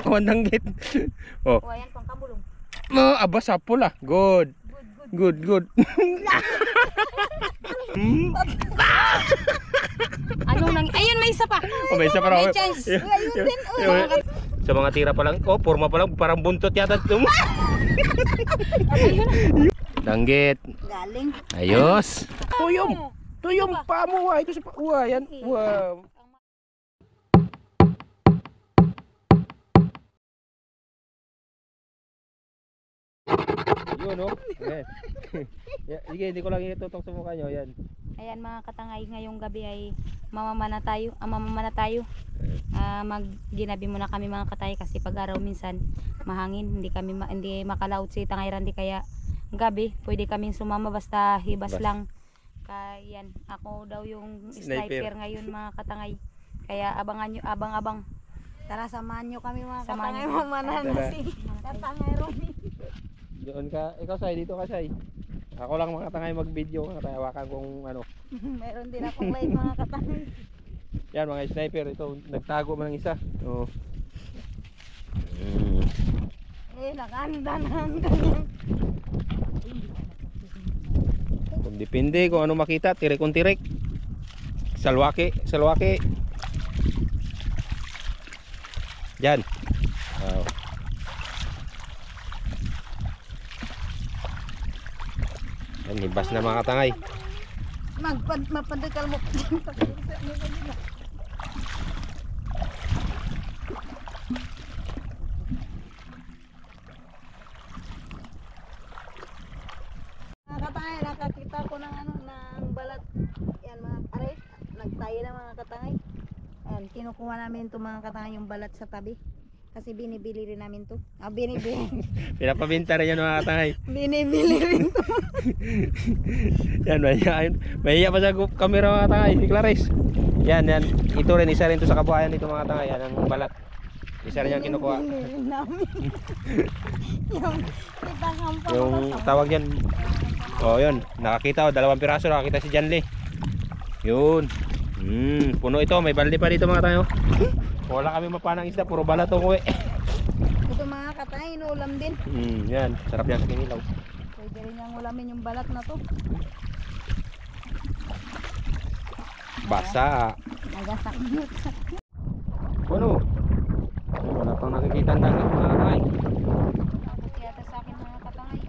Oh, danggit. Oh. Oh, ayan pang kabulong. Oh, aba sapol ah. Good. Good. Ano nang ayun may isa pa. Oh, may isa pa raw. May chance. Ayun din. Sa mga tira pa lang. Oh, forma pa lang parang buntot yata ito. Danggit. Galing. Ayos. Tuyom. Tuyom pa mo. Ito sa pa. Yan. Wow. Yun, oh. Yan. Sige, hindi ko lang itutok sa mukha nyo. Yan. Ayan mga katangay, ngayong gabi ay mamamana tayo. Ginabi muna kami mga katay kasi pag araw minsan mahangin, hindi makalaot si Tangay Randy, kaya gabi pwede kaming sumama basta hibas lang. Kaya yan, ako daw yung sniper ngayon mga katangay. Kaya abangan nyo, abang. Tara, samahan nyo kami mga katangay, mamanahan na si Tangay Randy. Doon ka, ikaw Say, dito ka Say. Ako lang mga katangay mag-video, hawakan kong ano. Meron din akong live mga katangay. Yan mga sniper, ito nagtago man ng isa. Oh. Nakahanda na ang kanyang. Kung depende kung ano makita, tirik kung tirik. Salwaki. Yan. Wow. Yan, hibas na mga katangay. Mapadikal mo. Katangay, nakakita ko ng balat. Yan mga aray, nagtayo na mga katangay. Ayan, kinukuha namin itong mga katangay yung balat sa tabi. Kasi binibili rin namin to. Pinapabinta rin yan mga katangay. Binibili rin to. Yan, mahiya pa sa camera mga katangay. Si Clarice. Yan. Ito rin, isa rin to sa kabuhayan nito mga katangay. Yan ang balat. Isa rin yung kinukuha. Binibili rin namin. Yung tawag yan. Oh, yun. Nakakita, 2 piraso. Nakakita si Janly. Yun. Puno ito. May balde pa dito mga tayo. Wala kami mapanang isda. Puro balat to kuwi. Ito mga katay, inuulam din. Yan. Sarap yan sa kinilaw. Pwede rin yung ulamin yung balat na to. Basa. Nagasakit. Ano? Wala pang nakikita ang dagat mga katay. Takot yata sa akin mga katangay.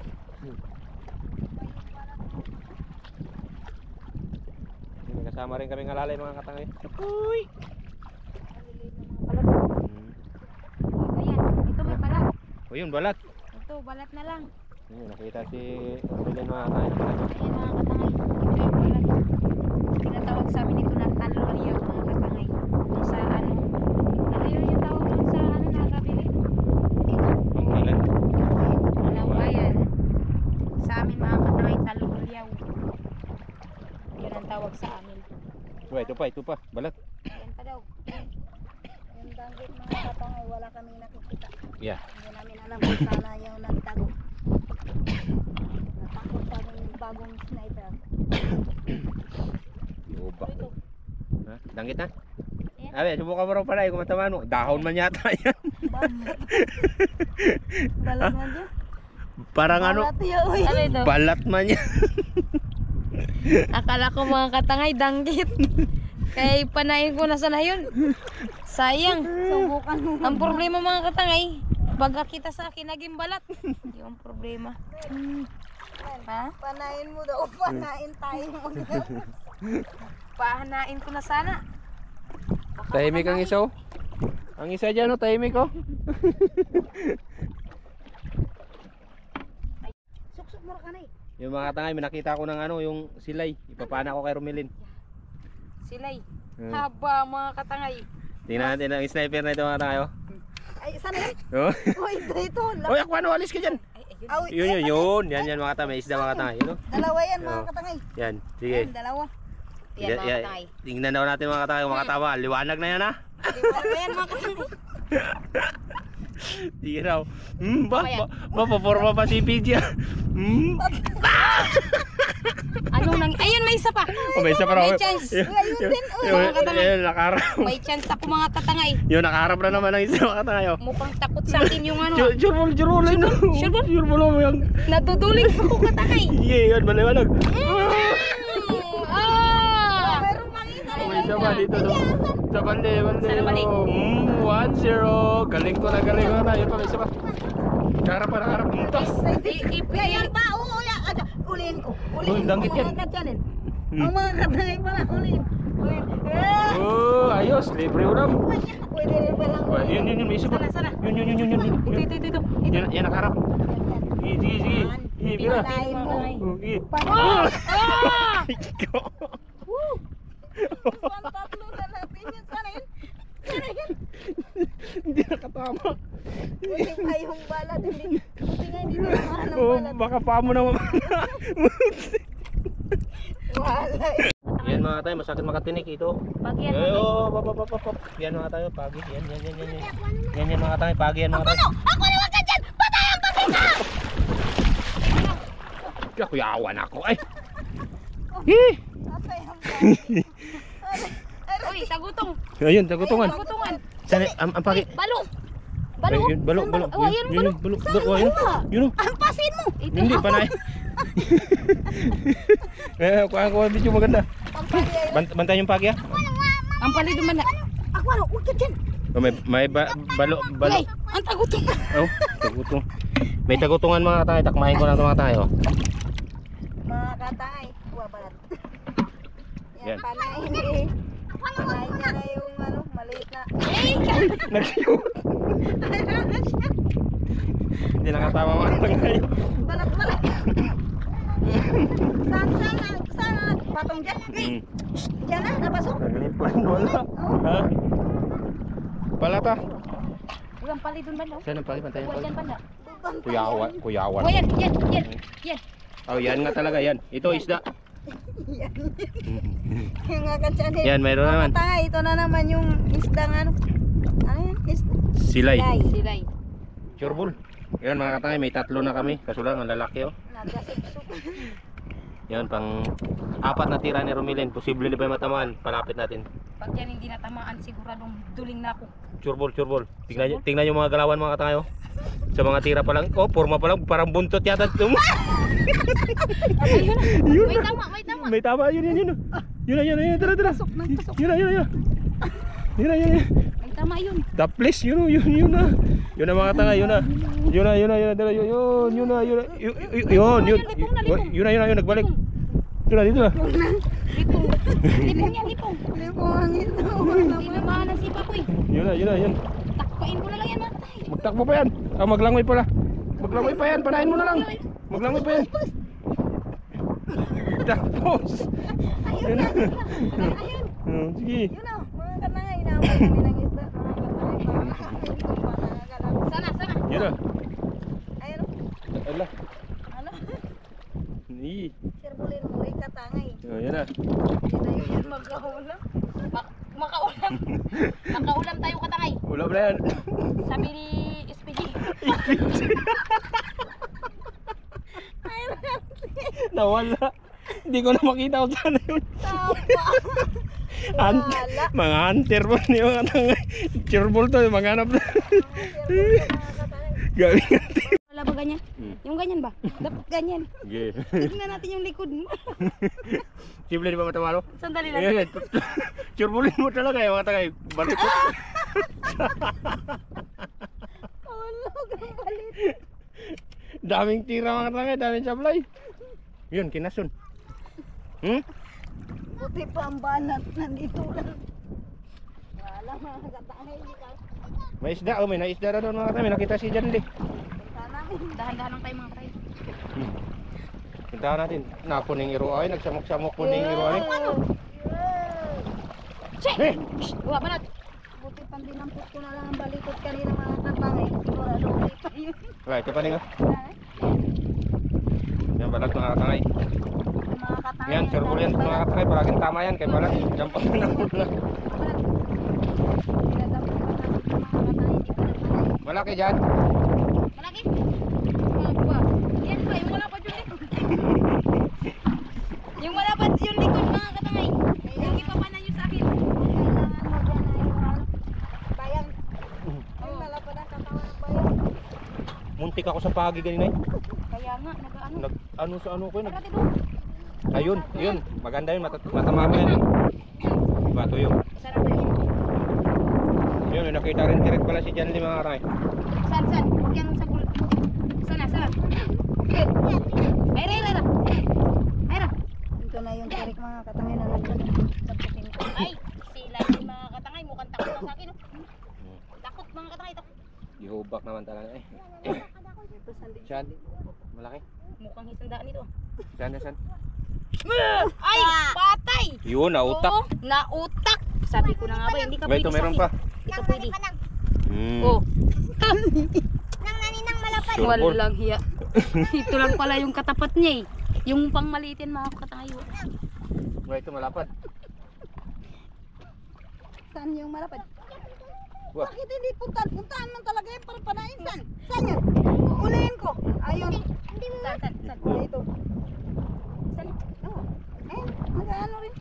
Kasama rin kami ngalalay mga katangay. Uy! Ayan, ito may balat. O yun, balat. Ito, balat na lang. Yun, nakita si Rodelin mga katangay. Ayan mga katangay, ito yung balat. Tinatawag sa amin ito na taloliyaw mga katangay. Kung sa ano yun yung tawag doon sa nakabili? Yung ilan? Ayan. Sa amin mga katangay, taloliyaw. Yun ang tawag sa amin. Ito pa, balat. Ayan pa daw. Yung danggit mga katangay, wala kami nakikita. Yeah. Hindi namin alam kung sana yung nagtago. Natakot kami yung bagong sniper. Yoba. Ito. Ha? Danggit na? Ayan. Abe, subukan mo raw pala kung matamaan mo. Dahon man yata yan. Balat na dyan. Parang Balat yun. Ano ito? balat man yan. Akala ko mga katangay, danggit. Kaya panayin ko na sana yun. Sayang. Subukan mo. Ang problema mga katangay, pag kita sa akin naging balat. Yung problema. Ha? Panayin mo daw. Panayin tayo. Pahanain ko na sana. Tahimik ang isa oh. Ang isa dyan oh, tahimik oh. Suksok mo ka na eh. Yung mga katangay, may nakita ko ng yung silay. Ipapana ko kay Romelin. Silay. Haba mga katangay. Tingnan natin ang sniper na ito mga katangay oh. Ay, sana yun? Oh. Oh, ito. Oy, ako ano, alis ka dyan. Yun. Yan mga katangay. May isda mga katangay. Yun, oh. Dalawa yan mga katangay. Yan, sige. Ayan, dalawa. Yan mga katangay. Tingnan daw natin mga katangay. Mga katama, liwanag na yan ha. Ayan mga katangay. Sige raw. Mapaporma pa si PJ. Ano nang... Ayun, may isa pa. Oh, may isa pa raw. May chance. Ayun din. Yung nakaharap. May chance ako mga katangay. Yung nakaharap na naman ang isa mga tayo. Mukhang takot sa akin yung ano. Sureball. Sureball mo yung... Natutuling ako katangay. Sige, yun, maliwanag. Ah! May isa pa dito. Sa bande. Sana bali? 1-0. Galing ko na. Yun pa, may isa pa. Nakaharap. Ipiyan pa. Ulihin ko. Oh, danggit yan. Ang mga katyanin. Ang mga katangay pala. Ulihin. Oh, ayos. Libre ulam. Pwede rin palang Oh, yun, may isa pa. Sana. Yun. Ito. Yan nakaharap. Sige. Pira. Panahin mo. Sige. Ah! Ikaw. Tatlo na natin yun. Sana yun. Hindi nakatama. Buting ay yung balat. Buting ay hindi naman ang Oh, balat. baka pa mo naman. Wala. Yan mga tayo, masakit makatinik ito. Pag yan. Pop. Yan mga tayo, pagi. Yan mga tayo, pagi yan mga tayo. Ako naman ka dyan! Patayan ka kita! Kaya kuyawan ako ay. Patayan ka. Uy, tagutong. Ayun, tagutungan. Tagutungan. Sana ang pagi. Balo. Ay, yun, balo. Oh, ayun, balo. Yun. Ampasin mo! Ito. Hindi panay. Kuha video maganda. Bantayan yung pagi ah. Ang palido man na. Ako ano? Huwag ka dyan! Oh, may balo. Ay, ang tagutong. Oh, tagutong. May tagutungan mga tayo, takmahin ko na ito mga tayo. Mga katay. Huwag balat. Yan. Yan, panahin eh. Panahin niya na yung ano, maliit na. Nag-shoot. Hindi nakatama mga tayo. Balat. Sana, patong dyan. Dyan na, napasok. Naglipan, wala. Ha? Palata. Uy, ang palido man daw. Saan ang pagi? Bantayan Uy, pagi. yan banda. Kuyawan. Oh, yan. Oh, yan nga talaga yan. Ito isda. Yung nga katyan eh. Yan, mayroon naman. Katay, ito na naman yung isdang ano. Ano yan? Isda. Silay. Silay. Sureball. Yan mga katay, may 3 na kami. Kaso lang, ang lalaki oh. Nagasipsok. Yan, pang 4 na tira ni Romilin. Posible na pa yung matamaan. Palapit natin. Pag yan hindi natamaan, siguradong duling na ako. Sureball. Tingnan yung mga galawan mga katay oh. Sa mga tira pa lang. Oh, forma pa lang. Parang buntot yata. Ayun na. May tama. May tama. Yun. Yun. Tara. Yun. May tama yun. The place, yun na. Yun na mga tanga, yun na. Yun na. Yun, nagbalik. Dito na. Lipong. Lipuhangin na. Hindi na mahanan si Papoy. Yun. Takpain ko na lang yan mga tay. Magtakbo pa yan. Maglangoy pala. Maglangoy pa yan, panahin mo na lang. Maglangoy pa yan. Tapos. Yun na. Sige. Yun o, mga katangay. Inaamay kami ng isda. Mga katangay. Sana. Yun na. Ayun o. Ala. Ano? Ni. Sirbulin mo ay katangay. Yun na. Hindi na yun magkahula. Makaulam. Makaulam tayo katangay. Ulam na yan. Sabi ni SPG. Nawala. Hindi ko na makita kung saan na yun. Tapa. Mga hunter po ni mga tangay. Sureball to, maghanap na. Gawin natin. Wala ba ganyan? Yung ganyan ba? Dapat ganyan. Okay. Tignan natin yung likod mo. Simple di ba matamalo? Sandali lang. Ayan, sureballin mo talaga yung mga tangay. Balik ko. Tulog ang balit. Daming tira mga tangay, daming sablay. Yun, kinasun. Buti pa ang banat nandito lang. Wala mga katangay. May isda, may naisda na doon mga tangay. May nakita si Janli. Dahan-dahan lang tayo mga tay. Puntahan natin. Napuning iruay, nagsamok-samok puning iruay. Che! Wala pa natin. Buti pang dinampot ko na lang ang balikot kanina mga katangay. Sigurado ulit pa yun. Wala, ito pa rin yan balag mga tangay. Mga katangay. Yan, sureball yan mga tangay. Palaging tama yan kay balag. Jampak na pula. Malaki dyan. Malaki. Mga buwa. Yan ba? Yung wala pa dyan eh. malapad yung likod mga katangay. Yung ipapanan nyo sa akin. Bayang. Ay, malapad ang katawan ng bayang. Muntik ako sa pagi ganina. Kaya nga, nag-ano. Ano sa ano ko yun. Tara dito. Ayun, yun. Maganda yun. Matamama yan. Bato yun. Sarap na yun. Yun, may nakita rin tirik pala si Janly mga karay. Saan? Huwag yan sa bulot. Sana. Ayra. Ito na yung tarik mga katangay na nandun. Sabutin ko. Ay, sila yung mga katangay. Mukhang takot na sa akin. Oh. Takot mga katangay. Takot. Ihubak naman talaga eh. Saan? Malaki? Mukhang isandaan ito. Saan? Ay, patay! Yun, nautak. Oo, nautak. Sabi ko na nga ba, hindi ka Ba, pwede ito sa meron akin. pa. Ito pwede. Hmm. Oh. Nang naninang malapad. Sure ball. Walang hiya. Ito lang pala yung katapat niya eh. Yung pang maliitin mga katangayo. Ba, ito malapad. Saan yung malapad? Wah. Bakit hindi puntahan mo talaga yung para panain? Saan yun? Ulihin ko. Ayun. Saan? Dito. Saan? Oh. Eh, mag-ano rin.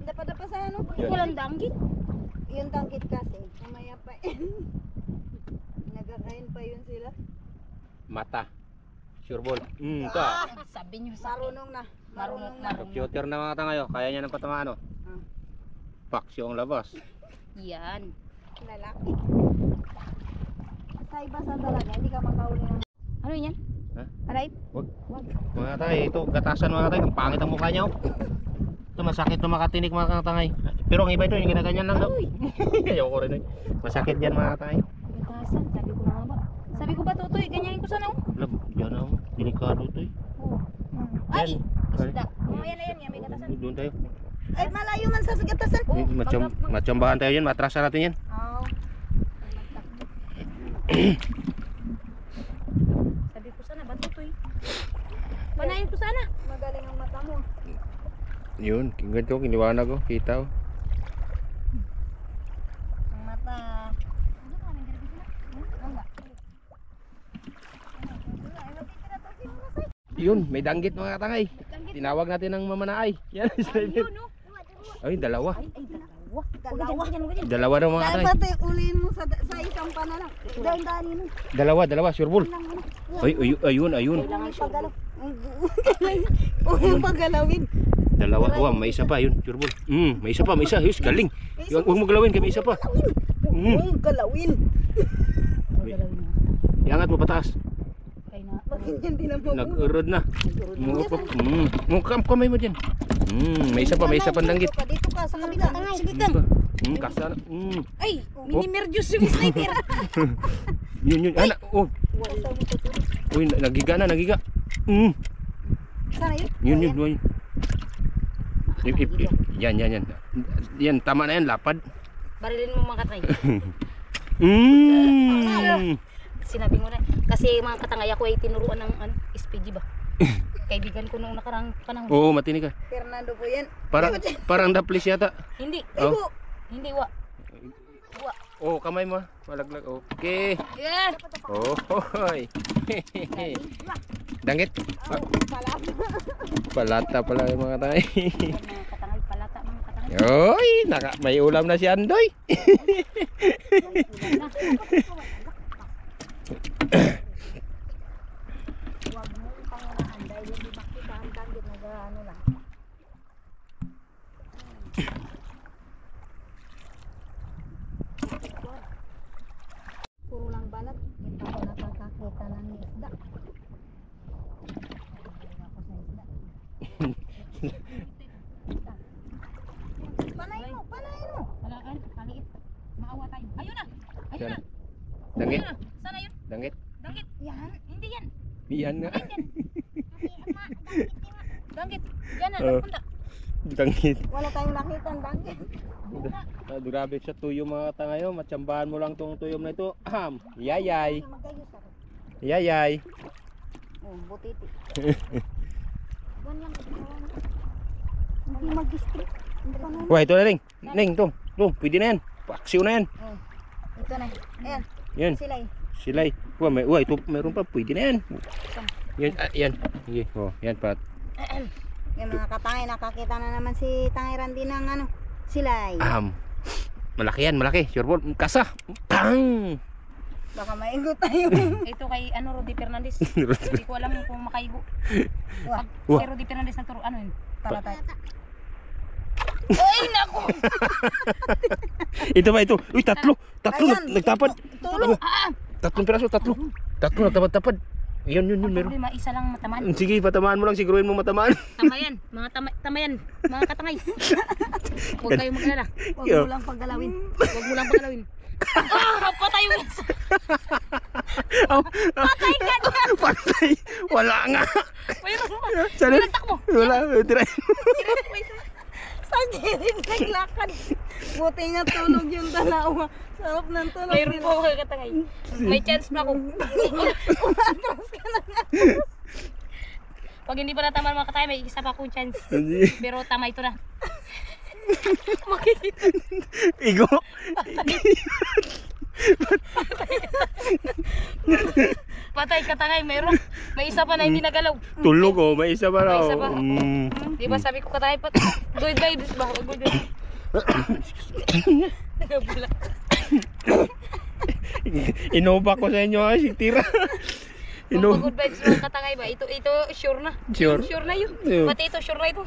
Dapa-dapa sa ano. Yun. Walang danggit. Yung tangkit kasi, mamaya pa nagkakain pa yun sila. Mata. Sure ball. Ito. Sabi niyo sa akin. Marunong na. Marunong na. Computer na mga tangayo. Kaya niya ng patamaan. Paksyo ang labas. Yan. Lalaki. Sa iba sa talaga, hindi ka makauli ng... Ano yan? Ha? Aray? Wag. Mga tangay, ito gatasan mga tangay. Ang pangit ang mukha niya. Oh. Ito masakit to makatinik mga tangay. Pero ang iba ito, yung ginaganyan lang daw. Ayaw ko rin eh. Masakit yan mga tangay. Batasan. Sabi ko na nga ba. Sabi ko ba Totoy, ganyanin ko sana oh. Alam, yan ako. Delikado ito eh. Oh. Ay! Isda. Mamaya na yan. May gatasan. Doon tayo. Ay, malayo man sa sagatasan. Oh, Matsambahan tayo yan. Matrasan natin yan. Oo. Sabi ko sana ba Totoy? Panayin ko sana. Magaling ang mata mo. Yun, ganito, kiniwanag ko. Kita ko. Ang mata. Yun, may danggit mga tangay. Tinawag natin ng mamanaay. Yan, sniper. Ayun no. Ay, dalawa. Ay, dalawa. Dalawa. Dalawa daw mga tangay. Dapat ulihin mo sa isang panala. Dahan-dahanin mo. Dalawa, sure ball. Lang mo. Ay, ayun. Kailangan siya. Huwag mo pagalawin. Dalawa, may isa pa, yun, sure ball. May isa pa, Yus, galing. Huwag mo galawin, may isa pa. Huwag galawin. Iangat mo pataas. Kaya na. Bakit yan din ang mabuhay? Nag-urod na. Mukam kamay mo dyan. May isa pa danggit. Dito ka sa kabila. Sige kang. Kasa na. Ay, mini-merdius yung sniper. Yun. Anak, oh. Uy, nagiga. Sana yun? Yun. Yan. Yan, tama na yan, lapad. Barilin mo mga katay. Sinabi mo na. Kasi mga katangay ako ay tinuruan ng SPG ba? Kaibigan ko noong nakarang panahon. Oo, matinig ka. Fernando po yan. Parang daplis yata. Hindi. Oh. Hindi wa. Oh, kamay mo. Malaglag. Okay. Yeah. Oh, hoy. Danggit. Palata pala yung mga tayo. Mga katangay palata mga katangay. Oy, may ulam na si Andoy. Huwag mo pangunahan dahil hindi makita ang tanggit na ano lang. Puro lang balat. Hindi pa ako nakakakita ng isda. Galing ako sa isda. Panayin mo. Halaan, kaliit. Maawa tayo. Ayun na. Danggit. Ayun na. Sana yun. Danggit. Danggit. Yan. Hindi yan. Yan nga. Danggit. Yan na. Oh. Nagpunta. Danggit. Wala tayong nakita ang tanggit. Grabe sa tuyom mga tangayo. Matsambahan mo lang tong tuyom na ito. Yayay. Magayos ako. Yayay. Oh, butiti. Ganyan. Hindi mag-strip. Hindi pa naman. Wah, ito na ring. Ning, ito. Pwede na yan. Paksiw na yan. Ito na. Ayan. Yan. Sila eh. Silay. Wah, ito meron pa. Pwede na yan. Yan, yan. Sige. Oh, yan pat. Yung mga katangay, nakakita na naman si Tangay Randy ng ano, silay. Malaki yan, malaki. Sure ball. Kasa. Tang! Baka maigot tayo. Ito kay ano Rudy Fernandez. Hindi ko alam kung makaigo. Wah, Wah. Si Rudy Fernandez nagturo ano yun? talata. Ay nako. Ito ba ito? Uy, tatlo. Ayan, Nagtapad. Tulong. Tatlong piraso, tatlo. Tatlo nagtapad-tapad. Yun, Ang meron. problema, isa lang matamaan. Sige, patamaan mo lang. Siguruhin mo matamaan. Tama yan, mga tama yan, mga katangay. Huwag kayong mag-alala. Huwag mo lang paggalawin. Huwag mo lang pagalawin. Patay yung isa. Patay ka na. Patay. Wala nga. Mayroon mo. Sana. Nilagtak mo. Wala. Try. Sa gilid naglakad. Buti nga tulog yung dalawa. Sarap ng tulog. Mayroon po mga katangay. May chance pa ako. Umatras ka na nga. Pag hindi pa natama mga katangay, may isa pa akong chance. Pero tama ito na. Igo. Patay katangay, mayroon. May isa pa na hindi nagalaw. Tulog oh. May isa pa raw. May isa pa. Di ba sabi ko katangay pa, good vibes ba? Good vibes. Nagabula. Inoba ko sa inyo ha. Tira. Kung good vibes mga katangay ba? Ito sure na. Sure? Sure na yun. Yeah. Pati ito sure na ito.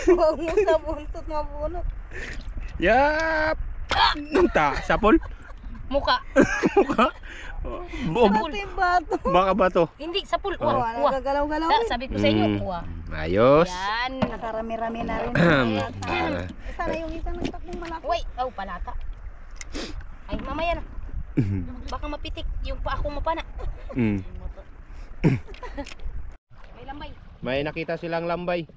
Huwag mo sa buntot mabunot. Yap. Sapol. Muka. Buog. Sapul. Ito yung bato. Baka ba to? Hindi, sapul. Oh. Uwa. Nagagalaw-galaw. Sabi ko sa inyo, uwa. Ayos. Yan. Nakarami-rami na rin. Sana yung isa nagtakbong malaki. Uy, palata. Ay, mamaya na. Baka mapitik yung pa ako mapana. May lambay. May nakita silang lambay.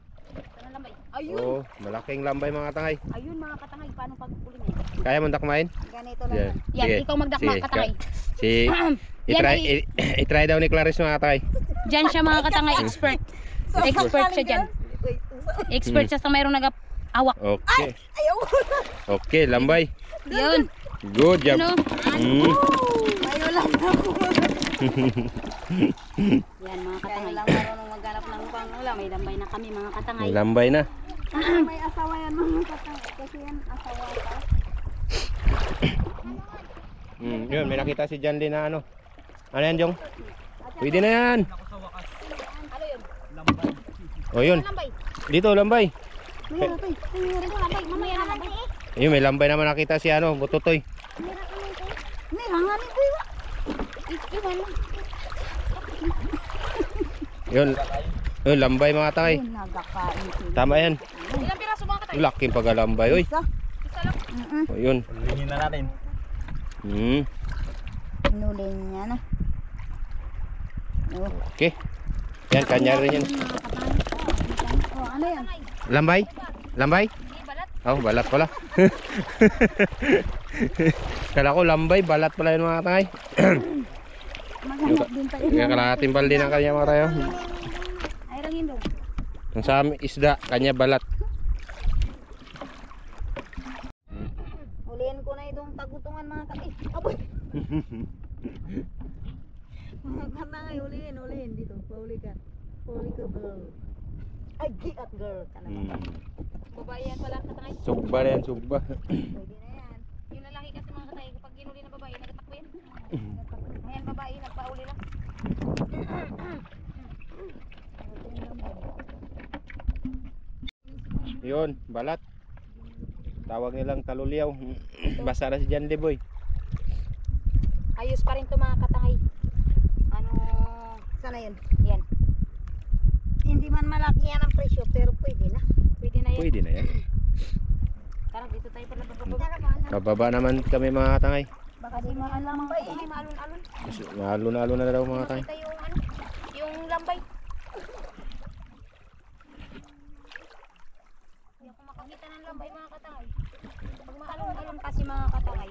Sana lambay. Oh, malaking lambay mga tangay. Ayun mga katangay, paano pagpuling yan? Kaya mo dakmain? Ganito lang. Yan. Yan, Sige. ikaw magdakma Sige. katangay. I-try daw ni Clarice mga tangay. Diyan siya mga katangay, expert. Expert siya dyan. Expert siya sa mayroong nag-awak. Okay. Ayaw. Okay, lambay. Yun. Good job. Ano? Ayaw lang ako. Yan mga Kaya katangay. lang marunong maghanap ng pangula. May lambay na kami mga katangay. May lambay na. May asawa yan mga katangay. Kasi yan asawa ka. Yun, may nakita si John Lee na ano. Ano yan, Jong? Pwede na yan. Ano yun? O yun. Lambay. Dito, lambay. Mayroon tayo. Ito lambay. Mamaya na lambay. Ayun, may lambay naman nakita si ano, Bututoy. Mayroon nga rin ko yun. Iwan lang. Yun. Yun, lambay mga tangay. Ayun, nagkakain sila. Tama yan. Ilang piraso mga katangay? Laking pagalambay, oy. Isa. Isa lang. O yun. Lingin na natin. Inuling niya na. Oh. Okay. Yan, kanya rin yan. Oh, ano yan? Lambay? Lambay? Hindi balat. Oh, balat pala. Kala ko lambay, balat pala yun mga tangay. Maghanap din tayo. Yung kalahating balde ng kanya mga tayo. Ay, rangin daw. Yung sa amin isda, kanya balat. Huliin ko na itong tagutungan mga kapit. Aboy! Mga katangay, huliin dito. Pahuli ka. Pahuli ka, girl. Ay, giat girl. Babae yan pala katangay. Sugba na yan, sugba. Pwede na yan. Yung lalaki kasi mga katangay, kapag ginuli na babae, nagatakbo yan. Ngayon babae, nagpauli lang. Yun, balat. Tawag nilang talulyaw. Basa na si John Lee, boy. Ayos pa rin to mga katangay. Ano, Sana yun. yan. Hindi man malaki yan ang presyo, pero pwede na. Pwede na yan. Pwede na yan. Tara, dito tayo pala bababa. Kababa naman kami mga tangay. Baka di maalam pa eh. Ay, maalon-alon. Nalo na daw mga tangay. Kita yung ano, yung lambay. Hindi ako makakita ng lambay mga katangay. Pag maalon-alon kasi mga katangay,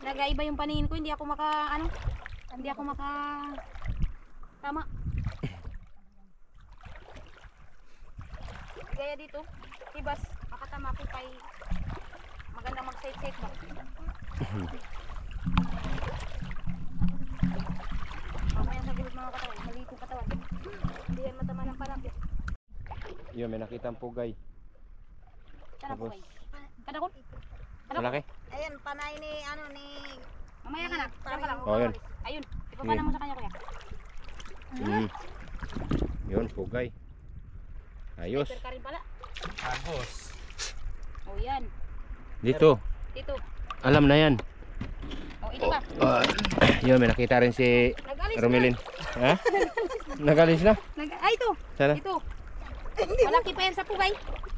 nagaiba yung paningin ko, hindi ako tama. Gaya dito, tibas, makatama ko kay magandang mag-site-site ba? Ako yan sa gilid mga katawan, mali ko katawan. Hindi yan matama ng palaki. Yun, may nakitang pugay. Kana po Tapos, kayo. Kana ko. malaki. Ayan, panay ni, ano, ni... Mamaya ka na. Diyan ka lang. Oh, yun. Ayun. Ipapana mo sa kanya kuya. Yun, pugay. Ayos. Sniper ka rin pala. Agos. Oh yan. Dito. Dito. Alam na yan. Oh ito pa. Yun, may nakita rin si Nag-alis Romilin. Ha? Nagalis na? Ay ito. Sana? Ito. Malaki pa yan sa pugay.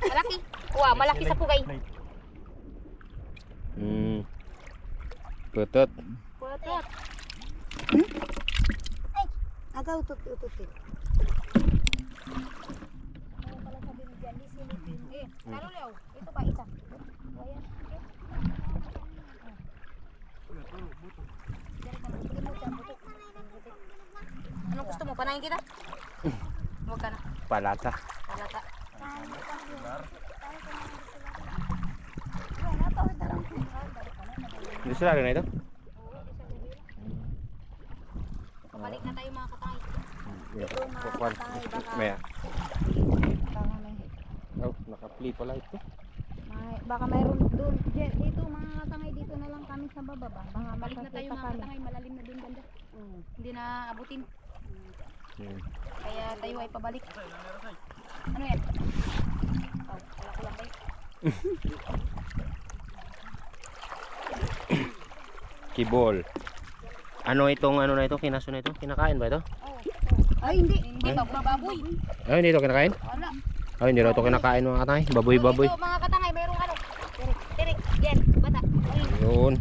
Malaki. Wow, malaki sa pugay. Putot. Putot. Agaw, utot. Eh, lalo Leo. Ito pa isa. Ayan. Anong gusto mo? Panayin kita? Huwag ka na. Palata. Palata. Hindi sila rin na ito? Pabalik na tayo mga katay. Maya. Oh, naka-play pala ito. Baka mayroon doon. Dito mga katangay, dito na lang kami sa baba ba? Baka Balik na tayo makakita mga kami. katangay. Malalim na doon banda. Hindi na abutin. Hmm. Kaya tayo ay pabalik. Ano yan? Oh, wala ko lang ba? Kibol. Ano itong ano na ito? Kinaso na ito? Kinakain ba ito? Ay, hindi. Hindi pa baboy. Ay, hindi ito kinakain? Wala. Ay, hindi raw ito kinakain mga katay. Baboy-baboy. Ito mga katangay, mayroong ano. Tirik, yan, bata. Ayun. Yun.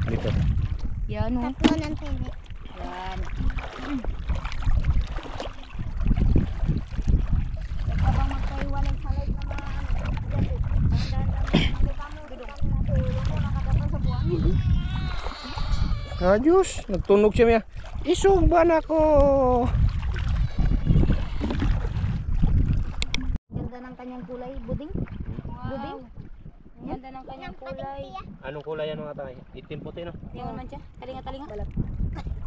Dito. Yan o. Tatlo ng tili. Yan. Habang magkaiwalag sa live na mga Ayos. Nagtunog siya, Mia. Isog ba na ko? Ganda ng kanyang kulay, buding. Wow. Ganda ng kanyang kulay. Anong kulay yan mga katay? Itim puti, no? Yan man siya. Talinga-talinga.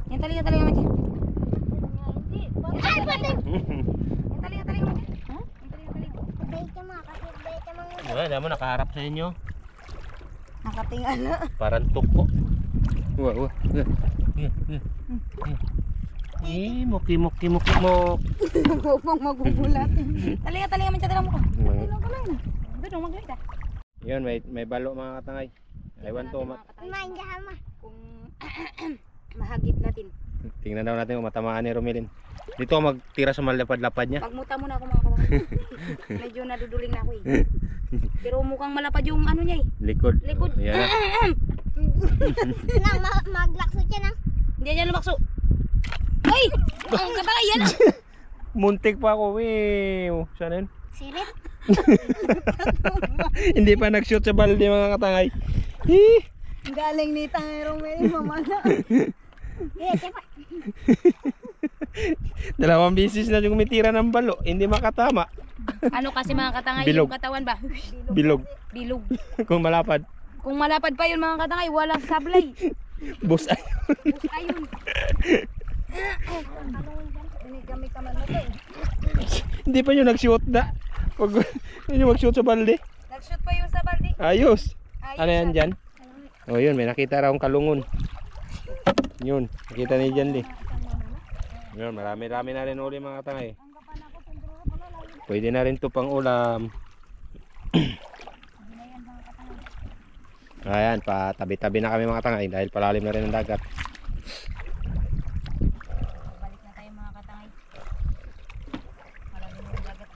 Yan talinga-talinga man siya. Ay, pati! Yan talinga-talinga man siya. Yan talinga-talinga. Bait ka mga kasi bait ka mga Alam mo, nakaharap sa inyo. nakatingala. Parang tuko. Wow. Muki mo. Upang magugulat. Talinga-talinga man siya. Talinga mo ko. Talinga ko lang. Doon, mag-ganda. Yun, may balo mga katangay. Ewan to. Kung mahagip natin. Tingnan daw natin kung matamaan ni Romilin. Dito ako magtira sa malapad-lapad niya. Pagmuta muna ako mga kapatid. Medyo naduduling na ako eh. Pero mukhang malapad yung ano niya eh. Likod. Likod. Yan na. Maglakso siya na. Hindi niya lumakso. Ay! Ang katangay yan ah! Muntik pa ako. Wow. Saan yun? Sirit. Hindi pa nag-shoot sa balde mga katangay. Hee! Galing ni Tangay Romel, mamala. Dalawang bisis na yung umitira ng balo. Hindi makatama. Ano kasi mga katangay Bilog. yung katawan ba? Bilog. Bilog. Kung malapad. Kung malapad pa yun mga katangay, walang sablay. Bus ay. Bus ayun. Gamit ka man mo to eh. Hindi pa yun nag-shoot na. Pag yun mag-shoot sa balde. Nag-shoot pa yun sa balde. Ayos. Ayun Ano yan sabi. dyan? O yun, may nakita raw kalungon. Yun, nakita ni Jan Lee. Yun, marami-rami na rin uli mga tangay. Pwede na rin to pang ulam. Ayan, patabi-tabi na kami mga tangay dahil palalim na rin ang dagat. Balik na tayo mga katangay. Malalim yung dagat.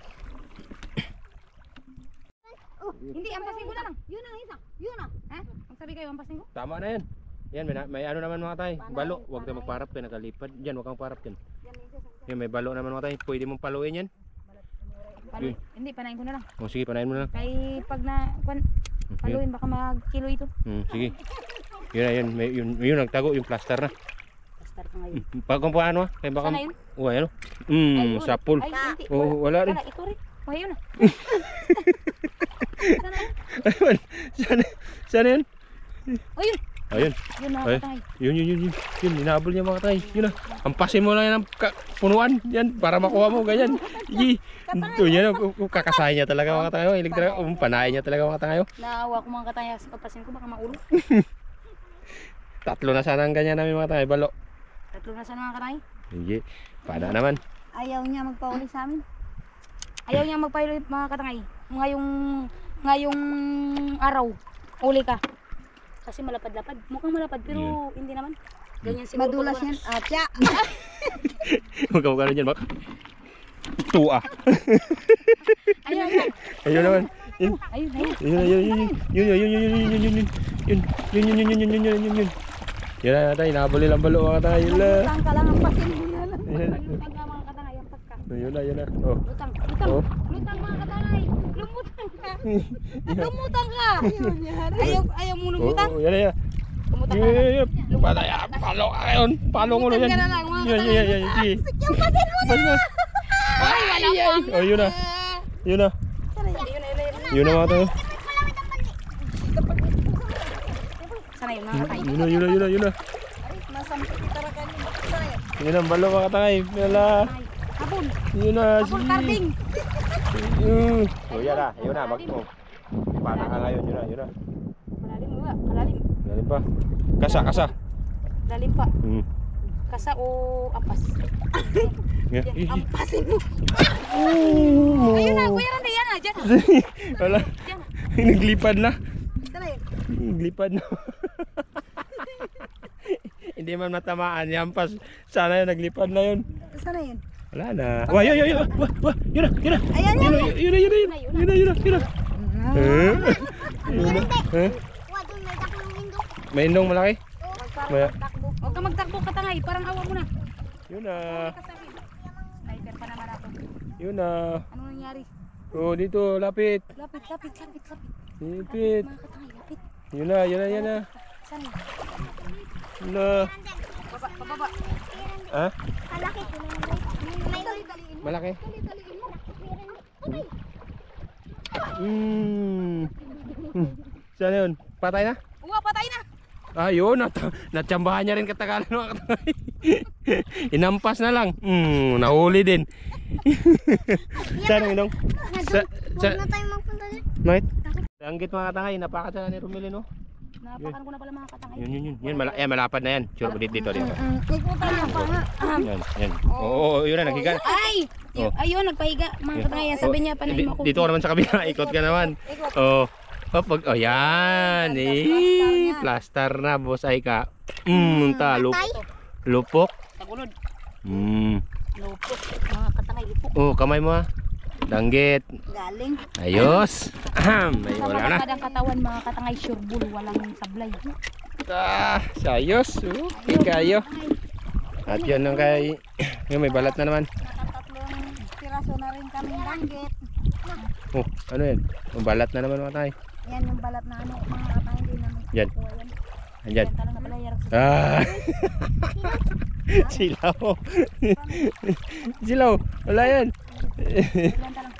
Hindi, ampasin ko na lang. Yun ang isa. Yun ah. Ha? Ang sabi kayo, ampasin ko? Tama na yan. Yan, may ano naman mga tay. Balo, huwag tayo magparap kayo, nakalipad. Diyan, huwag kang parap din. Yan, may balo naman mga tay. Pwede mong paluin yan. Yun. Hindi, panayin ko na lang. O sige, panayin mo na lang. Kay pag na, paluin, baka mag-kilo ito. Sige. Yun na yun. Yun, nagtago yung plaster na. Start ko ngayon. Pag kung paano kaya baka... Sana yun? Uy, ano? Ay, yun. Sapul. Ay, hindi. Oh, wala rin. Wala, ito rin. O, yun ah. Sana yun? Sana yun? O, yun. Ayun. Yun mga Ay, katangay. yun, hinabol niya mga katay. Yun na, ampasin mo lang yan ang punuan, yan, para makuha mo, ganyan. Yan, kakasahin niya talaga mga katay. Hilig talaga, panahin niya talaga mga katay. Naawa ko mga katangay, papasin ko baka maulo. Tatlo na sana ang ganyan namin mga katay, balo. Tatlo na sana mga katangay. Hindi, pada naman. Ayaw niya magpauli sa amin. Ayaw niya magpahilo mga katangay. Ngayong araw, uli ka. Kasi malapad-lapad. Mukhang malapad pero hindi naman. Ganyan siguro. Madulas pag- yan. Atya. Huwag ka magkano dyan, mak. Tua. Ayun. Ayun naman. Yun. Ayun. Yun. Yan na tayo, nabali lang balo mga tayo. Lutang ka lang ang pasin mo na lang. Lutang ka mga katangay. Ang pagka. Yun na. Oh. Lutang. Oh. Lutang mga katangay. Lumutang ka. Lumutang ka. Ayaw mo lumutang. Oh, yan. Lumutang ka. Patay, palo ka ngayon. Palo mo na yan. Lumutang ka na lang, mga Yan. Sige. Yung pasin mo na. Pas na. Ay, wala ko. Oh, yun na. Yun. Yun na mga tayo. Sana yun mga katangay. Yun na. Masampo kita ra kanina. Yun ang balo mga tangay. Wala. Habol. Yun na. Habol carding. Oh, yan na. Yun na. Pana ka ngayon. Yun na. Malalim mga. Malalim. Galing pa. Kasa. Lalim pa. Kasa o ampas. Yan. Ampasin mo. Ayun na, kuya Randy, yan na, dyan na. Wala. Dyan na. Naglipad na. Sana yun. Naglipad na. Hindi man matamaan. Yampas. Sana yun. Naglipad na yun. Sana yun. Wala na. Wah, yun. Wah, yun na. Ayan yan. Yun na. May indong malaki? Maya. Huwag ka magtakbo katangay, parang awa mo na. Yun na. Sniper pa naman ako. Yun na. Ano nangyari? Oh, dito. Lapit. Lapit. Lapit. Mga katangay, lapit. Yun na. Saan? Yun na. Pababa. Ha? Malaki. Malaki? Saan yun? Patay na? Patay na. Ayun, natsambahan niya rin katagalan mga katangay. Inampas na lang. Nahuli din. Saan ang indong? Huwag na tayo magpunta din. Mate? Anggit mga katangay, napakat na ni Romilin, no? Napakan ko na pala mga katangay. Yun, malapad na yan. Sure, dito. Ikutan niya pa nga. Yan. Oo, yun na, naghiga. Ay! Ayun, nagpahiga. Mga katangay, sabi niya, panay mo ako. Dito ka naman sa kabila, ikot ka naman. Yan. Plaster na, boss ay ka. Lupok. Tagulod. Lupok. Mga katangay, lupok. Oh, kamay mo ha. Danggit. Galing. Ayos. May Sa wala na. malapad ang katawan, mga katangay, sure bull, walang sablay. Sayos. Okay kayo. At yun lang kay. Yung may balat na naman. Nakatatlong piraso na rin kaming danggit. Oh, ano yan? May balat na naman mga tayo. Yan yung balat na ano, mga katang hindi naman. Yan. kukuha yan. Andyan. Yan talaga pala, yarap sa Silaw. Silaw. Wala yan. Yan talang.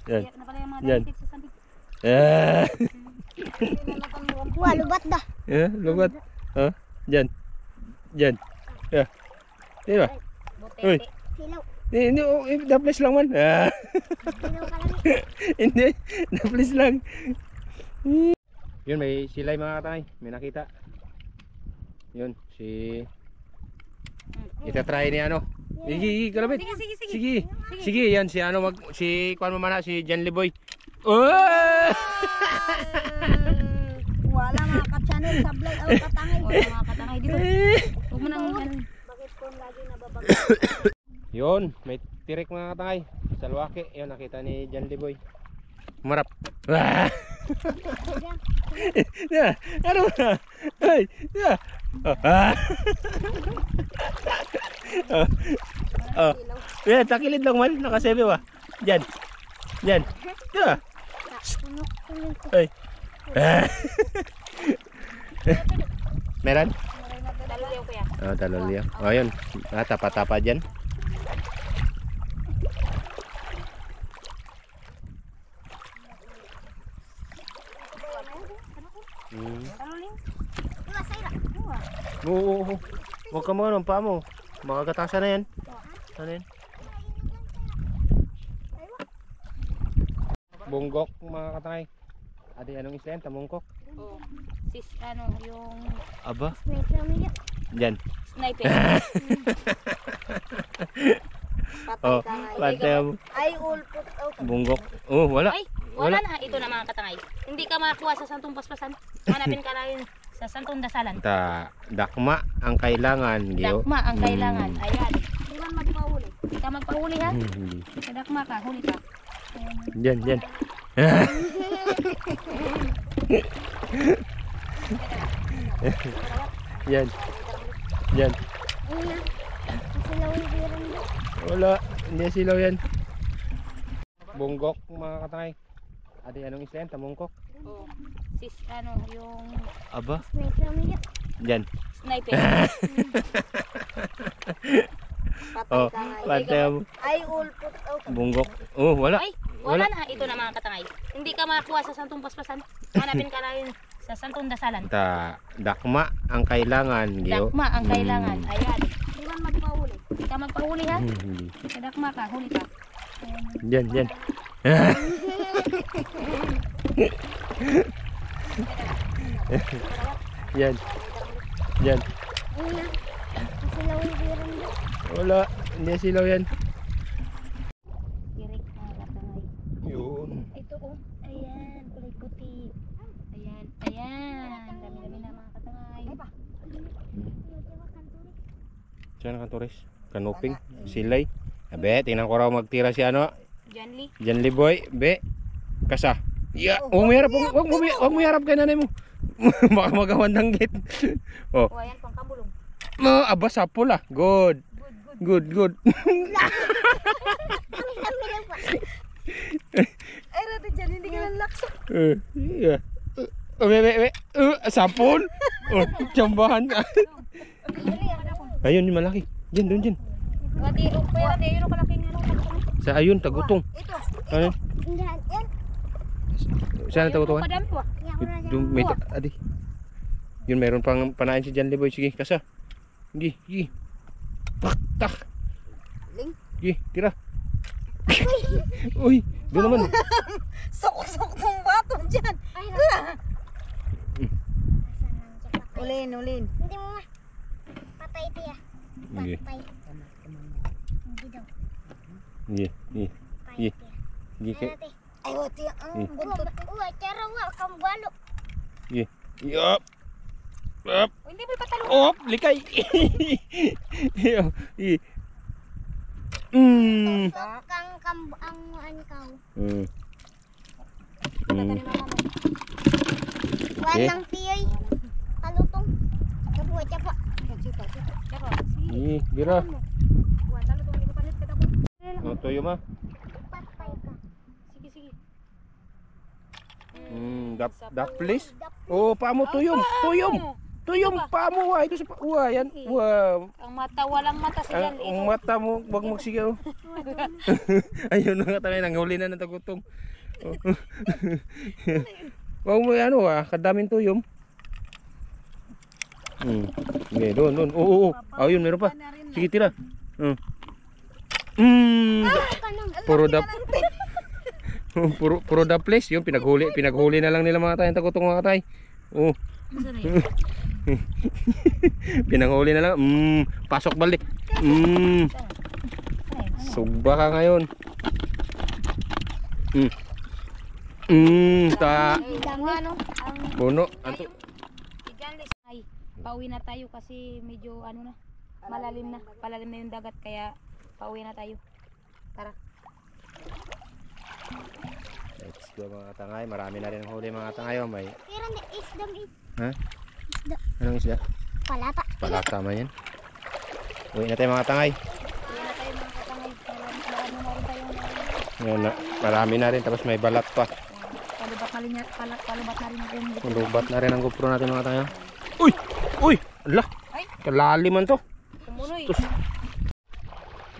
Yan. Na pala yung mga Yan. danggit sa sambit. Wah, lubat dah. Lubat. Diyan. Diba? Uy. Botete. Silaw. Hindi, na-place lang man. Silaw ka lang. Hindi, na-place lang. Yun, may silay mga katay. May nakita. Yun, itatry ni ano. Sige, kalabit. Sige, yan si ano si kuan mo mana si John Liboy. Wala mga ka-channel sablay o katangay. Wala mga katangay dito. Huwag mo nang ano. Bakit ko lagi nababag? Yun, may tirik mga katangay. Sa Luwake, yun nakita ni John Liboy. Marap. Ya, ano na? Ay, ya. Ya, takilid lang man, nakasebe ba? Diyan. Ya. Ay. Meron? Talaliw ko yan. Talaliw. Yun. Tapa-tapa dyan. Talaliw. Oo. Huwag ka mo, paa mo. Makagatasan na yan. Ano yan? Bunggok, mga katangay. Adi, anong isla yan? Tamungkok? Oo. Sis, yung Aba? Sniper mo yan. Diyan. sniper. Oh, Patay ka nga. pantay mo. Ay, all put out. Bunggok. Oh, wala. Ay, wala na. Ito na mga katangay. Hindi ka makakuha sa santong paspasan. Hanapin ka na yun sa santong dasalan. Dakma ang kailangan. Gyo. Dakma ang kailangan. Ayan. Di man magpahuli. Hindi ka magpahuli ha. Hindi. Sa dakma ka, huli ka. Diyan, diyan. Yan. Yan. Silaw yung biran mo. Wala. Hindi silaw yan. Bunggok, mga katangay. Adi, anong isla yan? Tamungkok? Oo. Sis, yung Aba? Sniper mo yan. Diyan. sniper. Patay Oh, ka nga. pantay mo. Ay, all put out. Bunggok. Oh, wala. Ay, wala na. Ito na mga katangay. Hindi ka makakuha sa santong paspasan. Hanapin ka na yun sa santong dasalan. Dakma ang kailangan. Gyo. Dakma ang kailangan. Ayan. Di man magpahuli. Hindi ka magpahuli ha. Hindi. Sa dakma ka, huli ka. Diyan, diyan. Yan. Yan. Silaw yung biran mo. Wala. Hindi silaw yan. Tirik mga katangay. Yun. Ito oh. Ayan. Kulay puti. Ayan. Ayan. Dami-dami na mga katangay. Saan ang turis? Kanuping? Silay? Abe, tingnan ko raw magtira si ano. Janly. Janly boy. Be. Kasa. Ya, huwag mo yarap. Huwag mo yarap kay nanay mo. Baka magawan ng gate. Oh. O ayan, pangkabulong. Aba, sapol ah. Good. Good, good. Ay, rati dyan, hindi ka lang laksa. Yeah. Sapol. Oh, tsambahan. Ayun, yung malaki. Diyan, doon, diyan. Watiro ko yan. Ayun ko laking Sa ayun, tagutong. Ito. Ano? Yan. Yan. Saan ang tagutungan? Padami po. Doon, may adi. Yun, meron pang panain si Janly boy. Sige, kasa. Hindi, sige. Tak. Ling. Sige, tira. Uy, doon naman. Sok-sok tong bato dyan. Ay, Ulin. Hindi mo nga. Patay tiya. Sige, Patay. Hindi daw. sige, sige. Patay Sige. tiya. Sige, kay. Ate. Ay, wati ang buntot. Uwa, cara nga. Kambalo. Sige. Yup. Up. hindi mo patalo. Op, likay. Mm. Sok kang ang ankaw. Mm. Patalo mama mo. Walang tiyoy. Kalutong. Kabuha siya pa. Dako. Sige, bira. Wa talo to hindi ko palit kita ko. Oh, tuyo ma. Patay ka. Sige, sige. Dap please. Oh, paamo tuyom. Tuyom paamo wa ito sa wa yan. Wow. Ang mata walang mata si Jan. Ang mata mo wag magsigaw. Ayun na nga tayo nanghuli na ng tagutong. Oh. Wag mo ano kadaming tuyom. Okay, doon. Oo. Ayun, meron pa. Sige, tira. Puro da place yung pinaghuli na lang nila mga tay tagutong mga tay. Oh. Pinanghuli na lang. Pasok balik. Sugba ka ngayon. Ano? Bono. Anto. Ay, pauwi na tayo kasi medyo ano na, malalim na. Palalim na yung dagat kaya pauwi na tayo. Tara. Let's go mga tangay. Marami na rin ang huli mga tangay. Oh, may Pero hindi, isdam is. ha? Anong isda? Palata. Palata man yan. Uwi na tayo mga tangay. Pauwi na tayo mga katangay. Marami na rin tayo. Yan na, marami na rin tapos may balat pa. Palubat na rin yung Lubat na rin ang GoPro natin mga tangay. Uy! Ala! Ay! Kalalim man to. Tumunoy.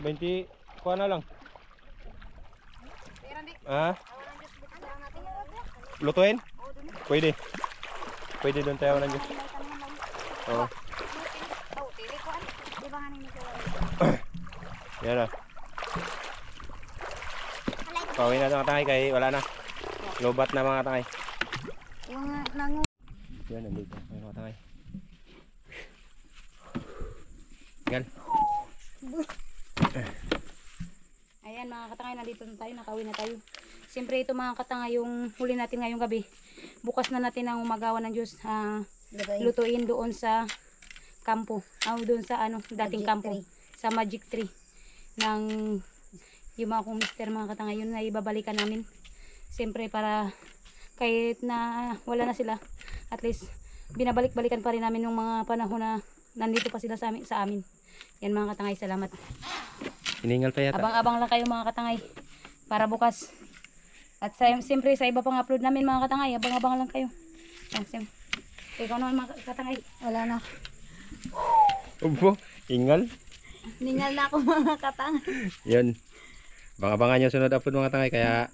20 kuha na lang. Ha? Lutuin? Pwede. Pwede doon tayo ng Diyos. Oo. abangan ni ko. Yan o. Pauwi na mga tangay kay wala na. Lobat na mga tangay. Yung nangu... Yan, nandito. Ay, mga tangay. Gal. Ayan mga katangay, nandito na tayo, nakauwi na tayo. Siyempre ito mga katangay, yung huli natin ngayong gabi. Bukas na natin ang umagawa ng Diyos. Lutuin doon sa kampo. Doon sa dating Magic kampo. tree. Sa Magic Tree. Ng yung mga kong mister mga katangay, yun na ibabalikan namin. Siyempre para kahit na wala na sila, at least binabalik-balikan pa rin namin yung mga panahon na nandito pa sila sa amin. Yan mga katangay, salamat. Hiningal pa yata. Abang-abang lang kayo mga katangay para bukas. At siyempre sa iba pang upload namin mga katangay, abang-abang lang kayo. Ikaw naman mga katangay. Wala na. Ubo, hingal. Ningal na ako mga katangay. Yun. Bang-abangan yung sunod upload mga tangay. Kaya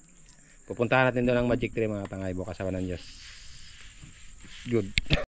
pupuntahan natin doon ang Magic Tree mga tangay. Bukas sa ng Diyos. Good.